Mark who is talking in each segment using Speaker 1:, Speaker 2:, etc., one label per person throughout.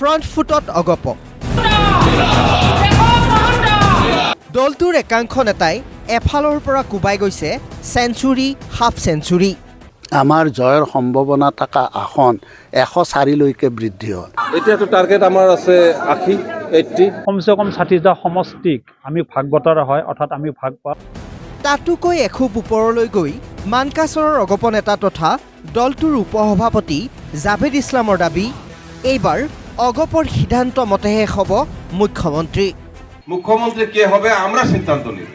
Speaker 1: front ফুটত অগপ দলটোৰ একাংশ নেতাই এফালৰ পৰা কোবাই গৈছে সেঞ্চুৰী হাফ সেঞ্চুৰী
Speaker 2: আমাৰ জয়ৰ সম্ভাৱনা থকা আসন 104লৈকে বৃদ্ধি হ'ল
Speaker 3: এতিয়াতো টাৰ্গেট আমাৰ আছে 80
Speaker 4: কমসে কম 60টা সমষ্টিক আমি ভাগ বতৰা হয় অৰ্থাৎ আমি ভাগ পাওঁ
Speaker 1: তাতোকৈ এখোপ ওপৰলৈ গৈ মানকাচৰৰ অগপ নেতা তথা দলটোৰ উপসভাপতি জাভেদ ইছলামৰ দাবী এইবাৰ অগপৰ সিদ্ধান্ত মতেহে হ'ব মুখ্যমন্ত্রী
Speaker 5: কে হবে আমরা সিদ্ধান্ত নিব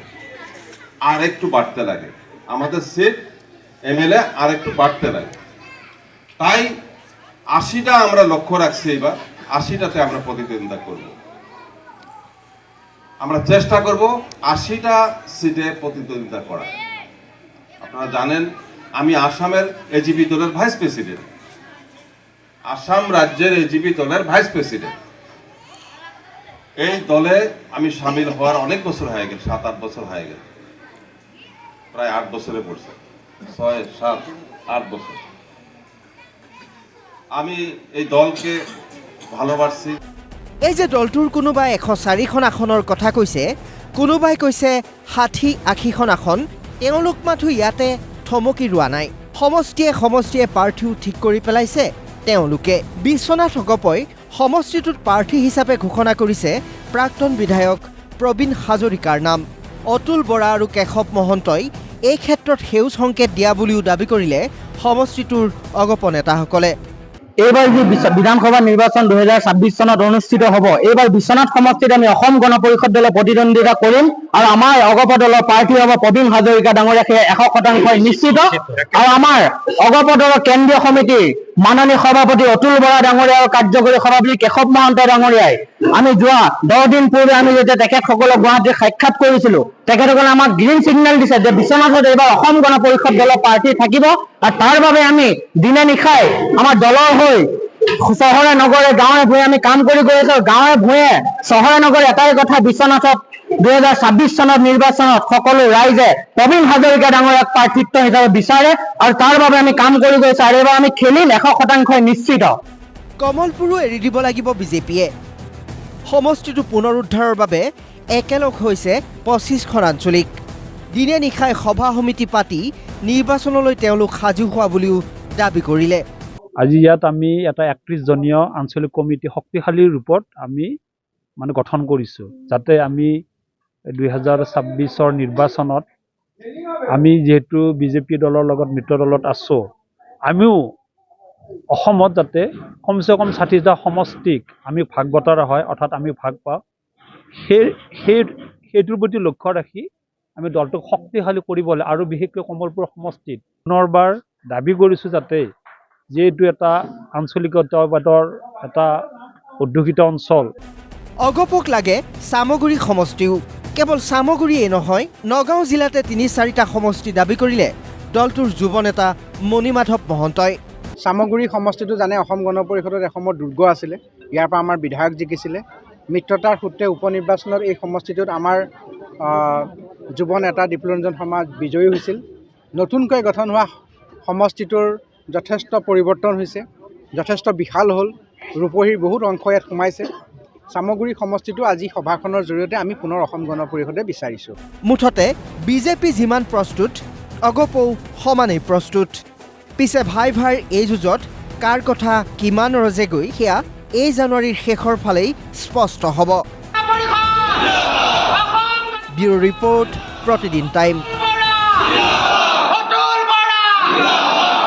Speaker 5: আর একটু বাড়তে লাগে আমাদের সিট এমএলএ আর একটু বাড়তে লাগে তাই 80টা আমরা লক্ষ্য রাখছি এবার 80টাতে আমরা প্রতিদ্বন্দ্বিতা করব আমরা চেষ্টা করব 80টা সিটে প্রতিদ্বন্দ্বিতা করা আপনারা জানেন আমি আসামের এজিপি দলের ভাইস প্রেসিডেন্ট আসাম রাজ্যের এজিপি দলের ভাইস প্রেসিডেন্ট এই দলে আমি শামিল হওয়ার অনেক বছর হয়ে গেল 7-8 বছর হয়ে গেল প্রায় 8 বছরে পড়ছে 6-7-8 বছর আমি এই দলকে ভালোবাসি
Speaker 1: এই যে দলটোৰ কোনোবাই 104খন আসনৰ কথা কৈছে কোনোবাই কৈছে 60-80খন আসন তেওঁলোক মাথো ইয়াতে থমকি ৰোৱা নাই সমষ্টিয়ে প্ৰাৰ্থীও ঠিক কৰি পেলাইছে তেওঁলোকে বিশ্বনাথ অগপই সমষ্টিটোত প্ৰাৰ্থী হিচাপে ঘোষণা কৰিছে প্ৰাক্তন বিধায়ক প্ৰবীণ হাজৰিকাৰ নাম অতুল বৰা আৰু কেশৱ মহন্তই এই ক্ষেত্ৰত সেউজ সংকেত দিয়া বুলিও দাবী কৰিলে সমষ্টিটোৰ অগপ নেতাসকলে
Speaker 6: এইবাৰ যে বিধানসভা নিৰ্বাচন 2026 চনত অনুষ্ঠিত হ'ব এইবাৰ বিশ্বনাথ সমষ্টিত আমি অসম গণ পৰিষদ দলৰ প্ৰতিদ্বন্দ্বিতা কৰিম আৰু আমাৰ অগপ দলৰ প্ৰাৰ্থী হ'ব প্ৰবীণ হাজৰিকা ডাঙৰীয়া সেই 100% নিশ্চিত আৰু আমাৰ অগপ দলৰ কেন্দ্ৰীয় সমিতিৰ মাননীয় সভাপতি অতুল বৰা ডাঙৰীয়া আৰু কাৰ্যকৰী সভাপতি কেশৱ মহন্ত ডাঙৰীয়াই আমি যোৱা 10 দিন পূৰ্বে আমি যেতিয়া তেখেতসকলক গুৱাহাটীত সাক্ষাৎ কৰিছিলোঁ তেখেতসকলে আমাক গ্ৰীণ সিগনেল দিছে যে বিশ্বনাথত এইবাৰ অসম গণ পৰিষদ দলৰ প্ৰাৰ্থী থাকিব আৰু তাৰ বাবে আমি দিনে নিশাই আমাৰ দলৰ হৈ চহৰে নগৰে গাঁৱে ভূঞে আমি কাম কৰি গৈ আছো গাঁৱে ভূঞে চহৰে নগৰে এটাই কথা বিশ্বনাথত 2026 চনত নিৰ্বাচনত সকলো ৰাইজে প্ৰবীণ হাজৰিকা ডাঙৰীয়াক প্ৰাৰ্থিত্ব হিচাপে বিচাৰে আৰু তাৰ বাবে আমি কাম কৰি গৈছো আৰু এইবাৰ আমি খেলিম 100% নিশ্চিত
Speaker 1: কমলপুৰো এৰি দিব লাগিব বিজেপিয়ে সমষ্টিটো পুনৰুদ্ধাৰৰ বাবে একেলগ হৈছে 25খন আঞ্চলিক দিনে নিশাই সভা সমিতি পাতি নিৰ্বাচনলৈ তেওঁলোক সাজু হোৱা বুলিও দাবী কৰিলে
Speaker 4: আজি ইয়াত আমি এটা 31 জনীয় আঞ্চলিক কমিটি শক্তিশালী ৰূপত আমি মানে গঠন কৰিছো যাতে আমি 2026ৰ নিৰ্বাচনত আমি যেহেতু বিজেপি দলৰ লগত মিত্ৰ দলত আছো আমিও অসমত যাতে কমসে কম 60টা সমষ্টিক আমি ভাগ বতৰা হয় অৰ্থাৎ আমি ভাগ পাওঁ সেইটোৰ প্ৰতি লক্ষ্য ৰাখি আমি দলটোক শক্তিশালী কৰিবলৈ আৰু বিশেষকৈ কমলপুৰ সমষ্টিত পুনৰবাৰ দাবী কৰিছো যাতে যেহেতু এটা আঞ্চলিকতাবাদৰ এটা উদ্যোগিত অঞ্চল
Speaker 1: অগপক লাগে সামগুৰি সমষ্টিও কেৱল সামগুৰিয়ে নহয় নগাঁও জিলাতে 3-4টা সমষ্টি দাবী কৰিলে দলটোৰ যুৱ নেতা মণিমাধৱ মহন্তই
Speaker 7: সামগুৰি সমষ্টিটো জানে অসম গণ পৰিষদত এসময়ত দুৰ্গ আছিলে ইয়াৰ পৰা আমাৰ বিধায়ক জিকিছিলে মিত্ৰতাৰ সূত্ৰে উপনিৰ্বাচনত এই সমষ্টিটোত আমাৰ যুৱ নেতা দীপৰঞ্জন শৰ্মা বিজয়ী হৈছিল নতুনকৈ গঠন হোৱা সমষ্টিটোৰ যথেষ্ট পৰিৱৰ্তন হৈছে যথেষ্ট বিশাল হ'ল ৰূপহীৰ বহুত অংশ ইয়াত সোমাইছে সামগুৰি সমষ্টিটো আজি সভাখনৰ জৰিয়তে আমি পুনৰ অসম গণ পৰিষদে বিচাৰিছোঁ
Speaker 1: মুঠতে বিজেপি যিমান প্ৰস্তুত অগপও সমানেই প্ৰস্তুত পিছে ভাই এই যুঁজত কাৰ কথা কিমান ৰজেগৈ সেয়া এই জানুৱাৰীৰ শেষৰ ফালেই স্পষ্ট হ'ব ব্যুৰো ৰিপৰ্ট প্ৰতিদিন টাইম